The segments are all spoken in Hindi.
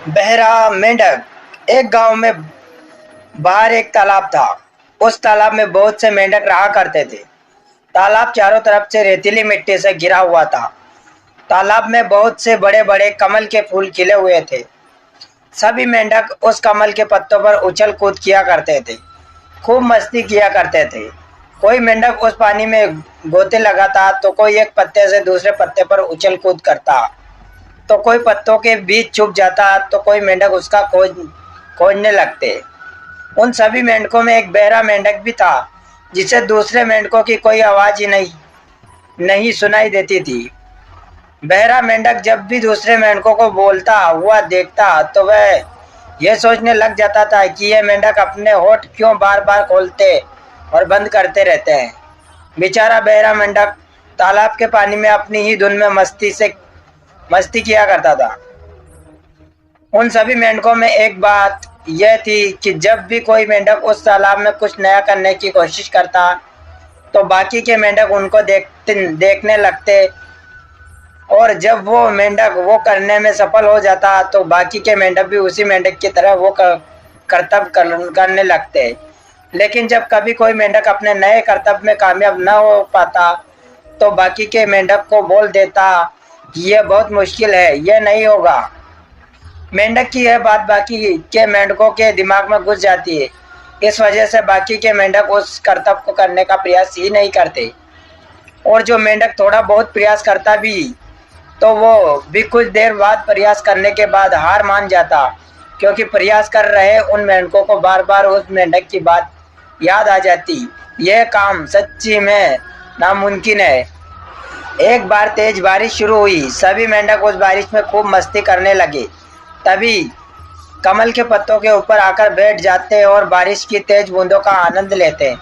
बहरा मेंढक। एक गांव में बाहर एक तालाब था। उस तालाब में बहुत से मेंढक रहा करते थे। तालाब चारों तरफ से रेतीली मिट्टी से घिरा हुआ था। तालाब में बहुत से बड़े बड़े कमल के फूल खिले हुए थे। सभी मेंढक उस कमल के पत्तों पर उछल कूद किया करते थे, खूब मस्ती किया करते थे। कोई मेंढक उस पानी में गोते लगाता तो कोई एक पत्ते से दूसरे पत्ते पर उछल कूद करता, तो कोई पत्तों के बीच छुप जाता, तो कोई मेंढक उसका खोजने लगते। उन सभी मेंढकों में एक बहरा मेंढक भी था, जिसे दूसरे मेंढकों की कोई आवाज ही नहीं नहीं सुनाई देती थी। बहरा मेंढक जब भी दूसरे मेंढकों को बोलता हुआ देखता तो वह यह सोचने लग जाता था कि ये मेंढक अपने होठ क्यों बार बार खोलते और बंद करते रहते हैं। बेचारा बहरा मेंढक तालाब के पानी में अपनी ही धुन में मस्ती किया करता था। उन सभी मेंढकों में एक बात यह थी कि जब भी कोई मेंढक उस तालाब में कुछ नया करने की कोशिश करता तो बाकी के मेंढक उनको देखने लगते, और जब वो मेंढक वो करने में सफल हो जाता तो बाकी के मेंढक भी उसी मेंढक की तरह वो करतब करने लगते। लेकिन जब कभी कोई मेंढक अपने नए करतब में कामयाब न हो पाता तो बाकी के मेंढक को बोल देता कि यह बहुत मुश्किल है, यह नहीं होगा। मेंढक की यह बात बाकी के मेंढकों के दिमाग में घुस जाती है। इस वजह से बाकी के मेंढक उस करतब को करने का प्रयास ही नहीं करते, और जो मेंढक थोड़ा बहुत प्रयास करता भी तो वो भी कुछ देर बाद प्रयास करने के बाद हार मान जाता, क्योंकि प्रयास कर रहे उन मेंढकों को बार बार उस मेंढक की बात याद आ जाती। यह काम सच्ची में नामुमकिन है। एक बार तेज बारिश शुरू हुई। सभी मेंढक उस बारिश में खूब मस्ती करने लगे। तभी कमल के पत्तों के ऊपर आकर बैठ जाते और बारिश की तेज बूंदों का आनंद लेते।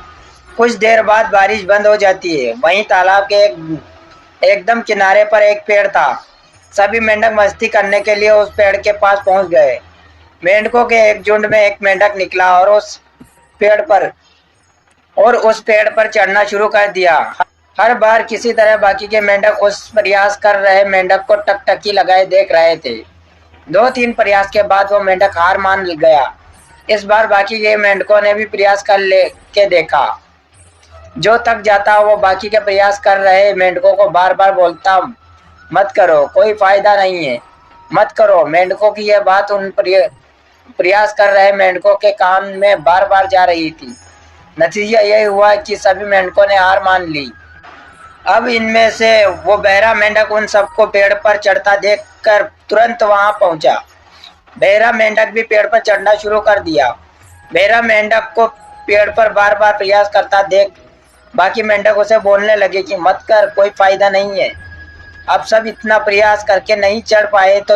कुछ देर बाद बारिश बंद हो जाती है। वहीं तालाब के एकदम किनारे पर एक पेड़ था। सभी मेंढक मस्ती करने के लिए उस पेड़ के पास पहुंच गए। मेंढकों के एक झुंड में एक मेंढक निकला और उस पेड़ पर चढ़ना शुरू कर दिया। हर बार किसी तरह बाकी के मेंढक उस प्रयास कर रहे मेंढक को टकटकी लगाए देख रहे थे। 2-3 प्रयास के बाद वो मेंढक हार मान गया। इस बार बाकी के मेंढकों ने भी प्रयास कर ले के देखा। जो थक जाता वो बाकी के प्रयास कर रहे मेंढकों को बार बार बोलता, मत करो, कोई फायदा नहीं है, मत करो। मेंढकों की यह बात उन प्रयास कर रहे मेंढकों के कान में बार बार जा रही थी। नतीजा यह हुआ कि सभी मेंढकों ने हार मान ली। अब इनमें से वो बहरा मेंढक उन सबको पेड़ पर चढ़ता देखकर तुरंत वहां पहुंचा। बहरा मेंढक भी पेड़ पर चढ़ना शुरू कर दिया। बहरा मेंढक को पेड़ पर बार बार प्रयास करता देख बाकी मेंढक उसे बोलने लगे कि मत कर, कोई फायदा नहीं है। अब सब इतना प्रयास करके नहीं चढ़ पाए तो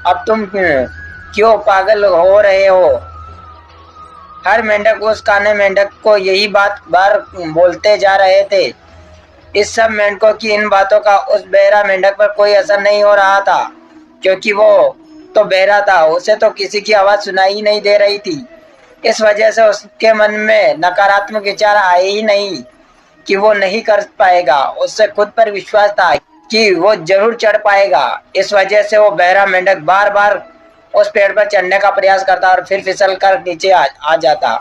अब तुम क्यों पागल हो रहे हो। हर मेंढक उस काने मेंढक को यही बात बार बोलते जा रहे थे। इस सब मेंढकों की इन बातों का उस बहरा मेंढक पर कोई असर नहीं हो रहा था, क्योंकि वो तो बहरा था, उसे तो किसी की आवाज सुनाई ही नहीं दे रही थी। इस वजह से उसके मन में नकारात्मक विचार आए ही नहीं कि वो नहीं कर पाएगा। उससे खुद पर विश्वास था कि वो जरूर चढ़ पाएगा। इस वजह से वो बहरा मेंढक बार बार उस पेड़ पर चढ़ने का प्रयास करता और फिर फिसल कर नीचे आ जाता।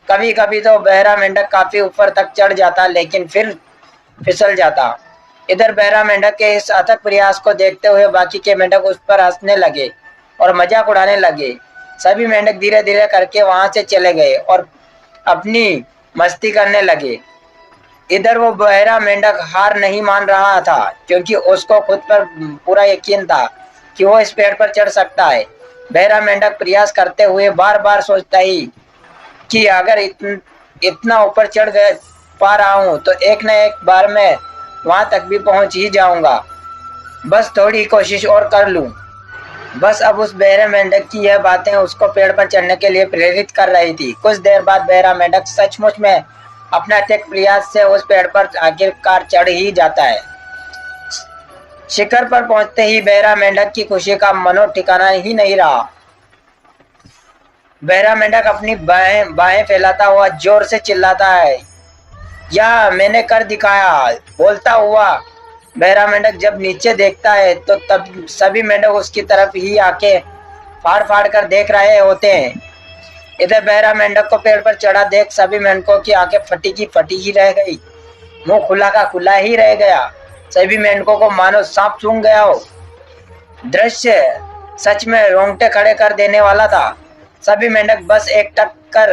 कभी कभी तो बहरा मेंढक काफी ऊपर तक चढ़ जाता, लेकिन फिर फिसल जाता। इधर बहरा मेंढक के इस अथक प्रयास को देखते हुए बाकी के मेंढक उस पर हंसने लगे और मजाक उड़ाने लगे। सभी मेंढक धीरे धीरे करके वहां से चले गए और अपनी मस्ती करने लगे। इधर वो बहरा मेंढक हार नहीं मान रहा था, क्योंकि उसको खुद पर पूरा यकीन था कि वो इस पेड़ पर चढ़ सकता है। बहरा मेंढक प्रयास करते हुए बार बार सोचता ही कि अगर इतना ऊपर चढ़ पा रहा हूँ तो एक न एक बार मैं वहां तक भी पहुंच ही जाऊंगा। बस थोड़ी कोशिश और कर लूं। बस अब उस बहरे मेंढक की यह बातें उसको पेड़ पर चढ़ने के लिए प्रेरित कर रही थी। कुछ देर बाद बहरा मेंढक सचमुच में अपने अथक प्रयास से उस पेड़ पर आखिरकार चढ़ ही जाता है। शिखर पर पहुंचते ही बहरा मेंढक की खुशी का मनो ठिकाना ही नहीं रहा। बहरा मेंढक अपनी बाहें फैलाता हुआ जोर से चिल्लाता है, या मैंने कर दिखाया। बोलता हुआ बहरा मेंढक जब नीचे देखता है तो तब सभी मेंढक उसकी तरफ ही आके फाड़ फाड़ कर देख रहे होते हैं। इधर बहरा मेंढक को पेड़ पर चढ़ा देख सभी मेंढकों की आंखें फटी की फटी ही रह गई, मुंह खुला का खुला ही रह गया। सभी मेंढकों को मानो सांप सूंघ गया हो। दृश्य सच में रोंगटे खड़े कर देने वाला था। सभी मेंढक बस एकटक कर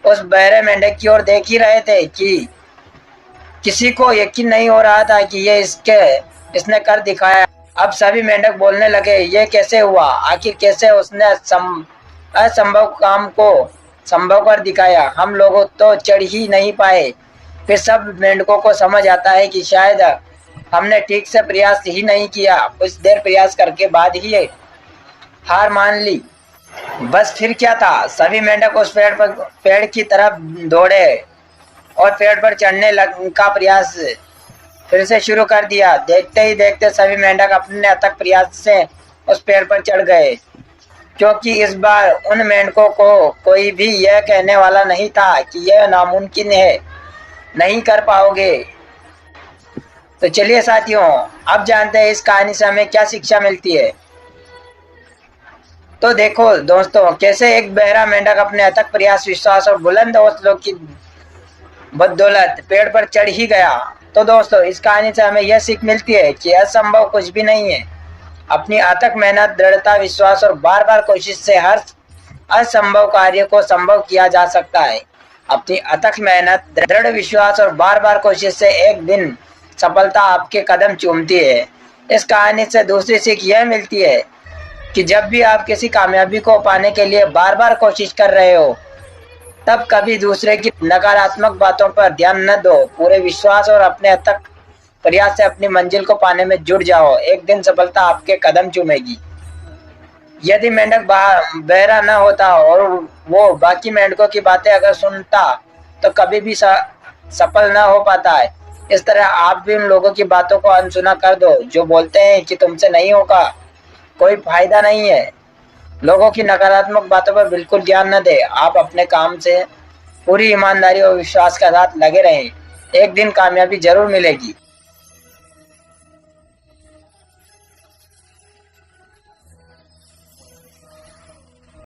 उस बहरे मेंढक की ओर देख ही रहे थे कि किसी को यकीन नहीं हो रहा था कि इसने कर दिखाया। अब सभी मेंढक बोलने लगे, ये कैसे हुआ, आखिर कैसे उसने असंभव काम को संभव कर दिखाया। हम लोग तो चढ़ ही नहीं पाए। फिर सब मेंढकों को समझ आता है कि शायद हमने ठीक से प्रयास ही नहीं किया। कुछ देर प्रयास करके बाद ही हार मान ली। बस फिर क्या था, सभी मेंढक उस पेड़ की तरफ दौड़े और पेड़ पर चढ़ने का प्रयास फिर से शुरू कर दिया। देखते ही देखते सभी मेंढक अपने अथक प्रयास से उस पेड़ पर चढ़ गए, क्योंकि इस बार उन मेंढकों को कोई भी यह कहने वाला नहीं था कि यह नामुमकिन है, नहीं कर पाओगे। तो चलिए साथियों, अब जानते हैं इस कहानी से हमें क्या शिक्षा मिलती है। तो देखो दोस्तों, कैसे एक बहरा मेंढक अपने अथक प्रयास, विश्वास और बुलंद हौसलों की बदौलत पेड़ पर चढ़ ही गया। तो दोस्तों, इस कहानी से हमें यह सीख मिलती है कि असंभव कुछ भी नहीं है। अपनी अथक मेहनत, दृढ़ता, विश्वास और बार बार कोशिश से हर असंभव कार्य को संभव किया जा सकता है। अपनी अथक मेहनत, दृढ़ विश्वास और बार बार कोशिश से एक दिन सफलता आपके कदम चूमती है। इस कहानी से दूसरी सीख यह मिलती है कि जब भी आप किसी कामयाबी को पाने के लिए बार बार कोशिश कर रहे हो, तब कभी दूसरे की नकारात्मक बातों पर ध्यान न दो। पूरे विश्वास और अपने अथक प्रयास से अपनी मंजिल को पाने में जुट जाओ। एक दिन सफलता आपके कदम चूमेगी। यदि मेंढक बहरा न होता और वो बाकी मेंढकों की बातें अगर सुनता, तो कभी भी सफल न हो पाता है। इस तरह आप भी उन लोगों की बातों को अनसुना कर दो जो बोलते हैं कि तुमसे नहीं होगा, कोई फायदा नहीं है। लोगों की नकारात्मक बातों पर बिल्कुल ध्यान न दे। आप अपने काम से पूरी ईमानदारी और विश्वास के साथ लगे रहें। एक दिन कामयाबी जरूर मिलेगी।